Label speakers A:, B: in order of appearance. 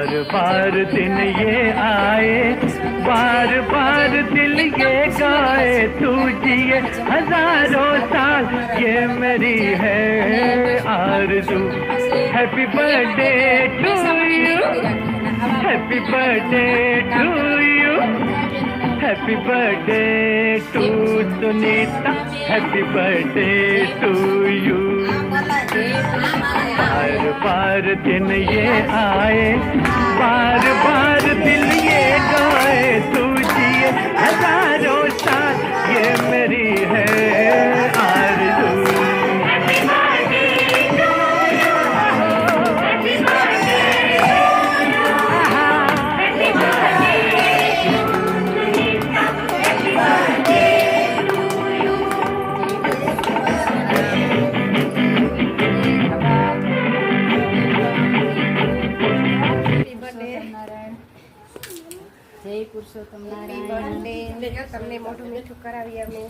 A: बार बार दिन ये आए, बार बार दिल ये गाए, तू जिए हजारों साल ये मेरी है आरज़ू। Happy birthday to you, happy birthday to you, happy birthday to Sunita, happy birthday to you. बार बार दिन ये आए, बार बार दिल ये गाए, तू जिए हजारों साल ये मेरी है आरज़ू।
B: જય પુરુષોત્તમ નારાયણ.
C: તમને મોઢું મીઠું કરાવી અમે.